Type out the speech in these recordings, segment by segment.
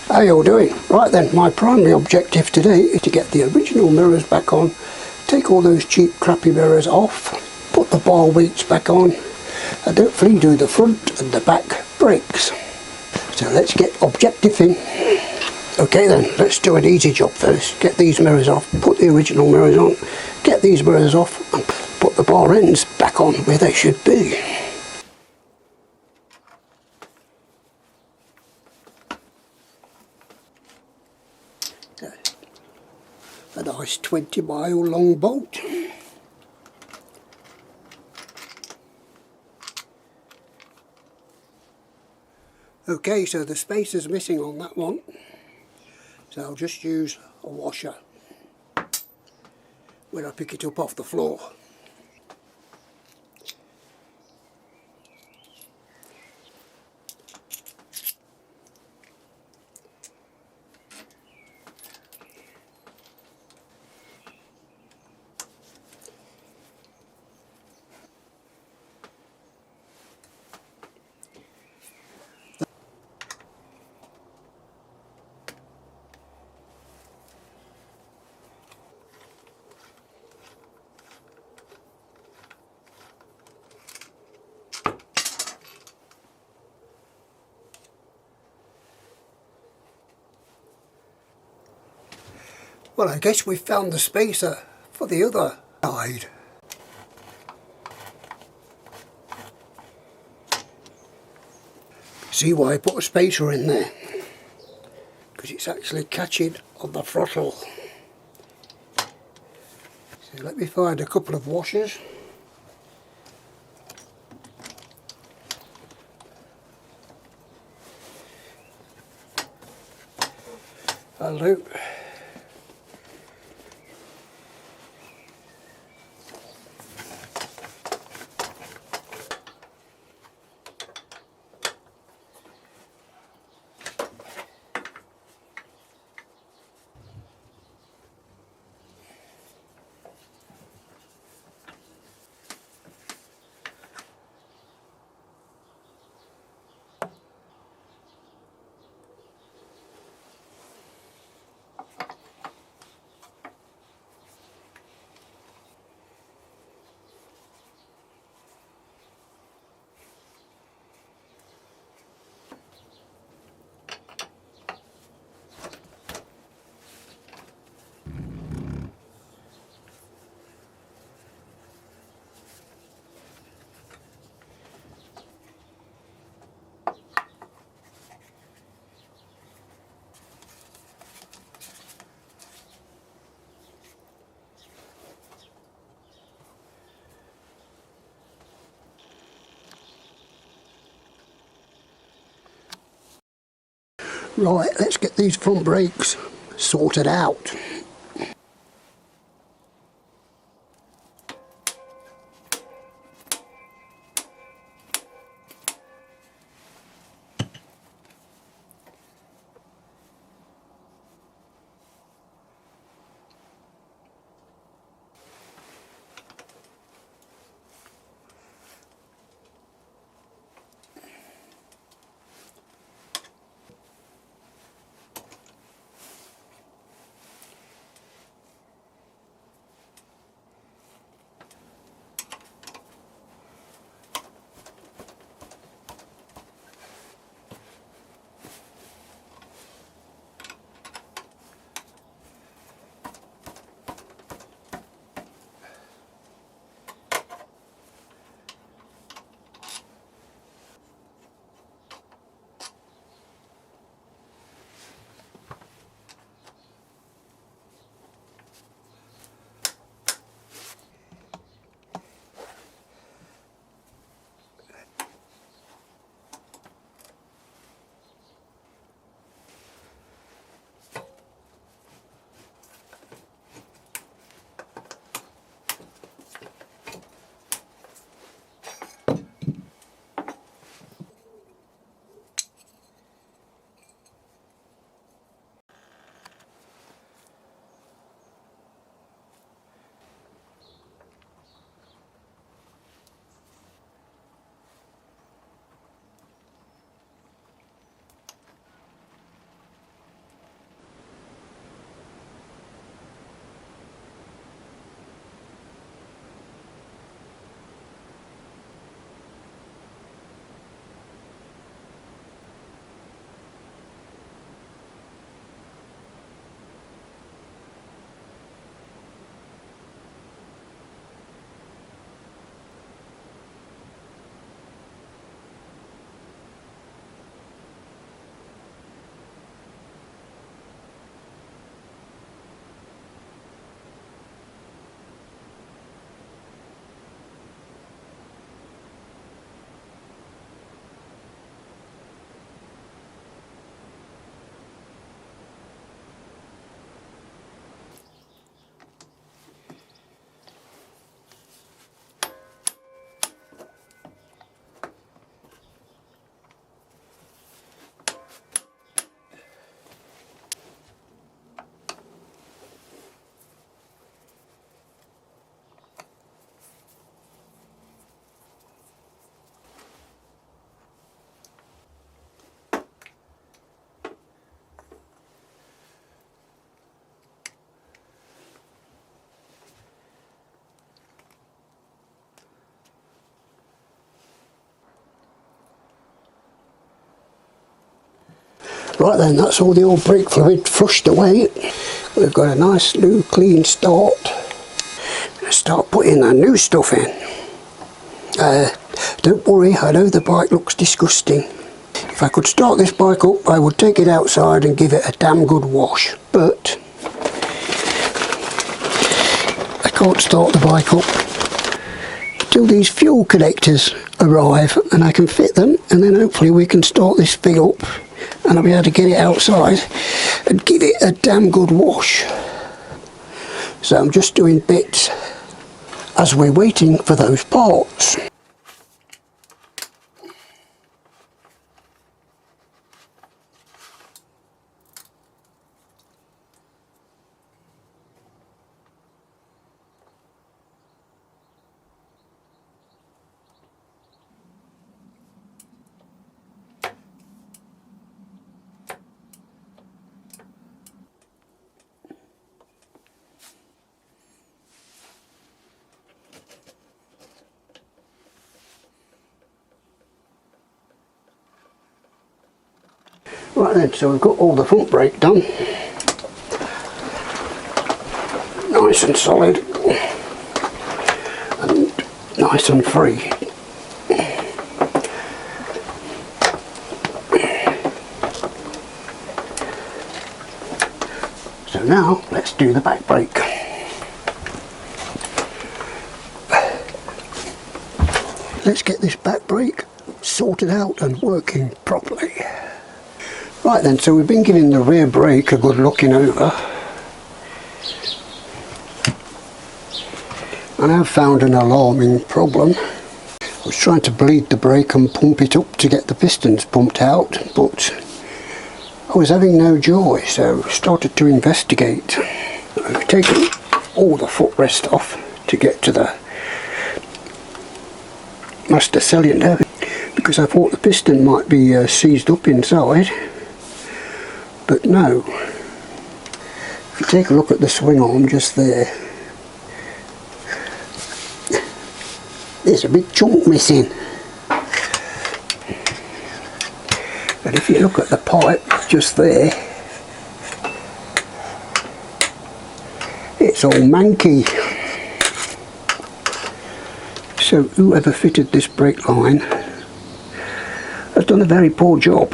How you all doing? Right then, my primary objective today is to get the original mirrors back on, take all those cheap crappy mirrors off, put the BURLESQUE back on, and hopefully do the front and the back brakes. So let's get objective in. Okay then, let's do an easy job first. Get these mirrors off, put the original mirrors on, get these mirrors off, and put the bar ends back on where they should be. A nice 20-mile long bolt. Okay, so the space is missing on that one, so I'll just use a washer when I pick it up off the floor. Well, I guess we've found the spacer for the other side. See why I put a spacer in there? Because it's actually catching on the throttle. So let me find a couple of washers. Hello. Right, let's get these front brakes sorted out. Right then, that's all the old brake fluid flushed away. We've got a nice new clean start. Let's start putting the new stuff in. Don't worry, I know the bike looks disgusting. If I could start this bike up, I would take it outside and give it a damn good wash. But I can't start the bike up till these fuel connectors arrive and I can fit them, and then hopefully we can start this thing up and I'll be able to get it outside and give it a damn good wash. So I'm just doing bits as we're waiting for those parts. Right then, so we've got all the front brake done. Nice and solid. And nice and free. So now, let's do the back brake. Let's get this back brake sorted out and working properly. Right then, so we've been giving the rear brake a good looking over, and I've found an alarming problem. I was trying to bleed the brake and pump it up to get the pistons pumped out, but I was having no joy, so started to investigate. I've taken all the footrest off to get to the master cylinder, because I thought the piston might be seized up inside. But no, if you take a look at the swing arm just there, there's a big chunk missing. And if you look at the pipe just there, it's all manky. So whoever fitted this brake line has done a very poor job.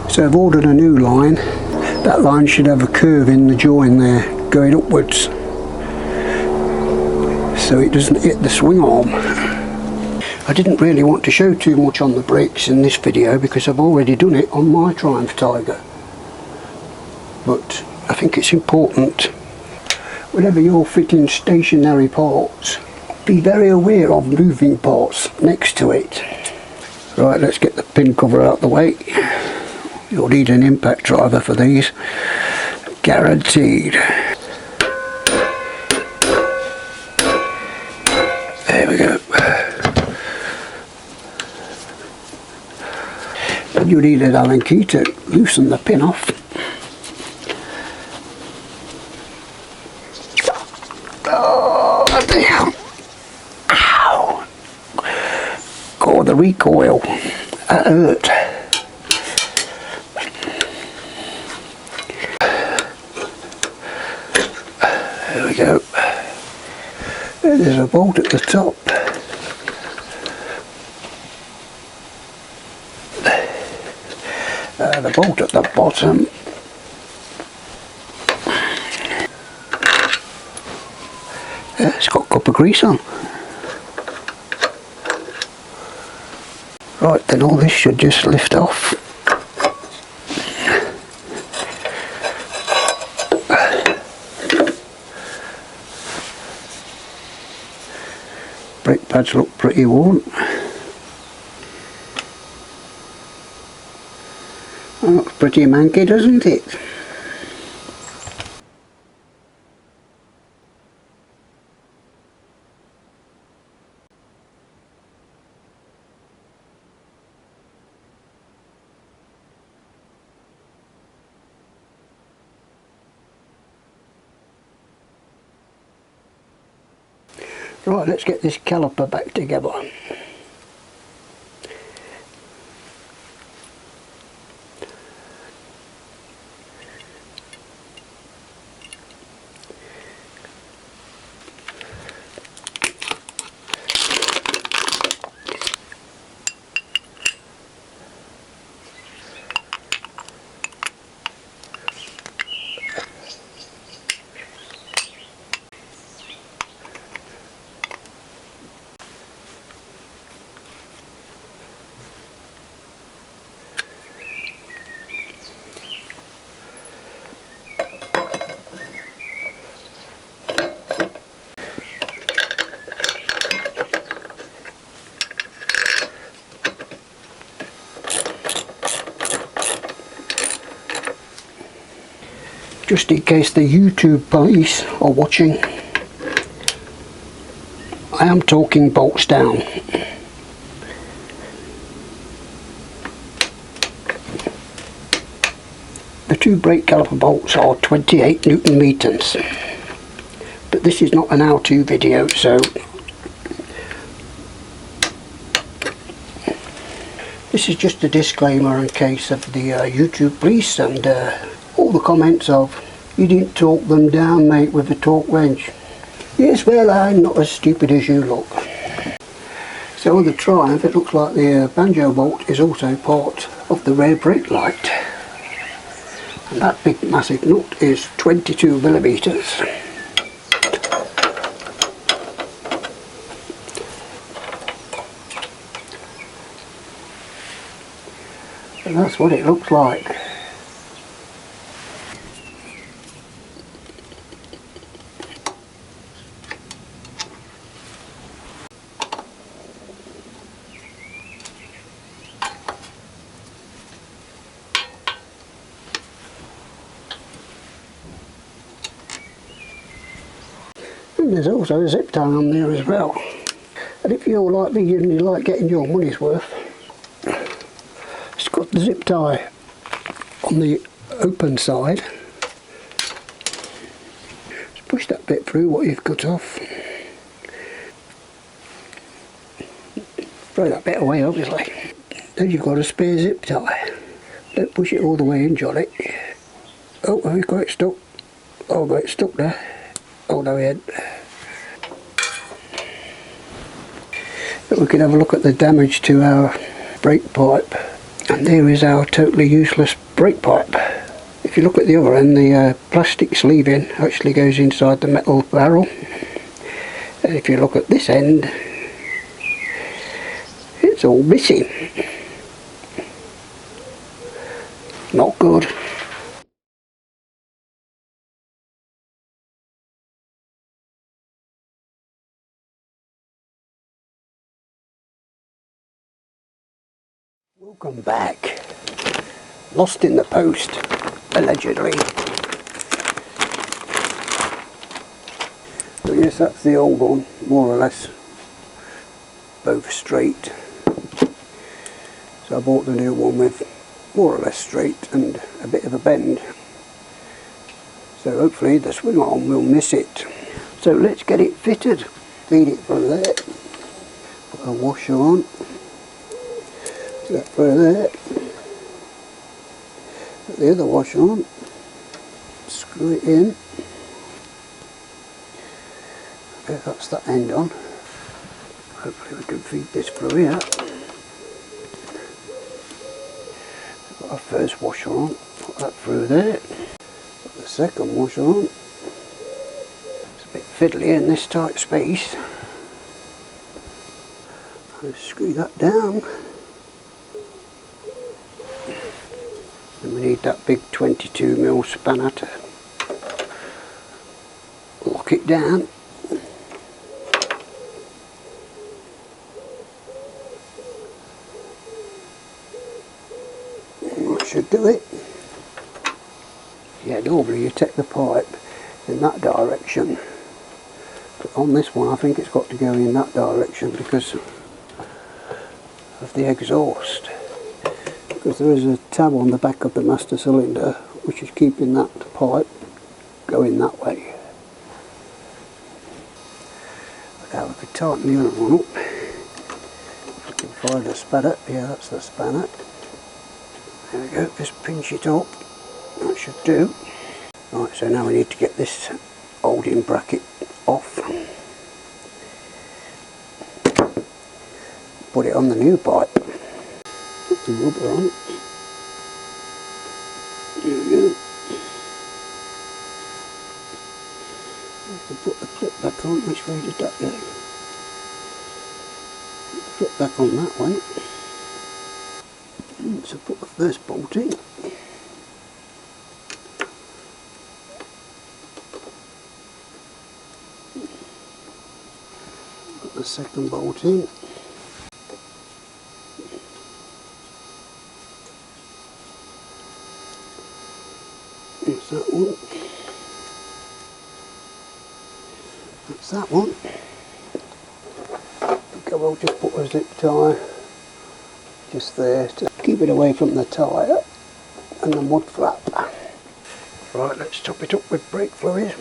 So I've ordered a new line. That line should have a curve in the join there going upwards, so it doesn't hit the swing arm. I didn't really want to show too much on the brakes in this video because I've already done it on my Triumph Tiger. But I think it's important, whenever you're fitting stationary parts, be very aware of moving parts next to it. Right, let's get the pin cover out of the way. You'll need an impact driver for these, guaranteed. There we go. And you need an Allen key to loosen the pin off. Oh dear! Ow! God, the recoil. That hurt. There we go. There's a bolt at the top. The bolt at the bottom. It's got copper grease on. Right, then all this should just lift off. Brake pads look pretty worn. That looks pretty manky, doesn't it? Right, let's get this caliper back together. just in case the YouTube police are watching, I am talking bolts down. The two brake caliper bolts are 28 Newton meters, but this is not an how-to video, so this is just a disclaimer in case of the YouTube police and all the comments of, you didn't torque them down, mate, with a torque wrench. Yes, well, I'm not as stupid as you look. So on the Triumph, it looks like the banjo bolt is also part of the rear brake light. And that big massive nut is 22 millimeters. And that's what it looks like. And there's also a zip tie on there as well. And if you're like me and you like getting your money's worth, it's got the zip tie on the open side. Just push that bit through what you've cut off. Throw that bit away, obviously. Then you've got a spare zip tie. Don't push it all the way in, Johnny. Oh, have you got it stuck? Oh no, it's stuck there. Oh no, it. But we can have a look at the damage to our brake pipe, and there is our totally useless brake pipe. If you look at the other end, the plastic sleeving actually goes inside the metal barrel, and if you look at this end, it's all missing. Not good. Welcome back. Lost in the post, allegedly. But yes, that's the old one, more or less, both straight. So I bought the new one with more or less straight and a bit of a bend. So hopefully the swing arm will miss it. So let's get it fitted. Feed it through there. Put a washer on. That through there. Put the other washer on. Screw it in. Okay, that's that end on. Hopefully we can feed this through here. Put our first washer on. Put that through there. Put the second washer on. It's a bit fiddly in this tight space. I'll screw that down. And we need that big 22mm spanner to lock it down. That should do it. Yeah, normally you take the pipe in that direction, but on this one I think it's got to go in that direction because of the exhaust. Because there is a tab on the back of the master cylinder which is keeping that pipe going that way. Now we could tighten the other one up. If we can find a spanner, yeah, that's the spanner. There we go, just pinch it up, that should do. Right, so now we need to get this holding bracket off. Put it on the new pipe. Put the rubber on it. There we go. Have to put the clip back on. Which way did that go? Put the clip back on that way. So put the first bolt in. Put the second bolt in. There's that one. that's that one. Okay, we'll just put a zip tie just there to keep it away from the tyre and the mud flap. Right, let's top it up with brake fluid.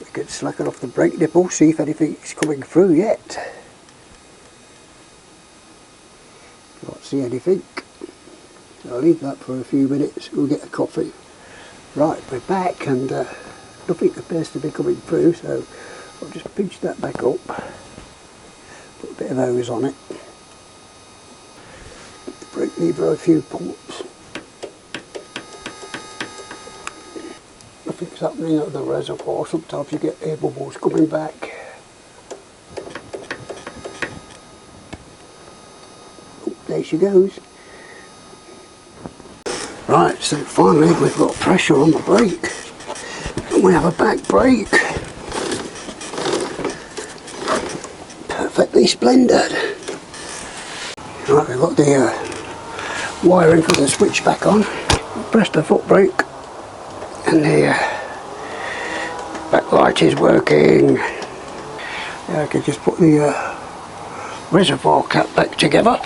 We could slacken off the brake nipple, see if anything's coming through yet. Can't see anything. So I'll leave that for a few minutes, go get a coffee. Right, we're back and nothing appears to be coming through, so I'll just pinch that back up, put a bit of hose on it, brake lever a few pumps. Nothing's happening at the reservoir, sometimes you get air bubbles coming back. Oh, there she goes. Right, so finally we've got pressure on the brake and we have a back brake. Perfectly splendid. Right, we've got the wiring for the switch back on. Press the foot brake and the back light is working. I can just put the reservoir cap back together.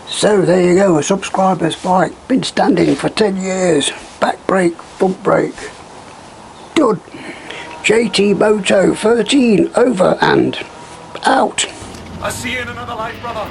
So there you go, a subscriber's bike, been standing for 10 years, back brake, front brake, done. JT Moto 13 over and out. I'll see you in another life, brother.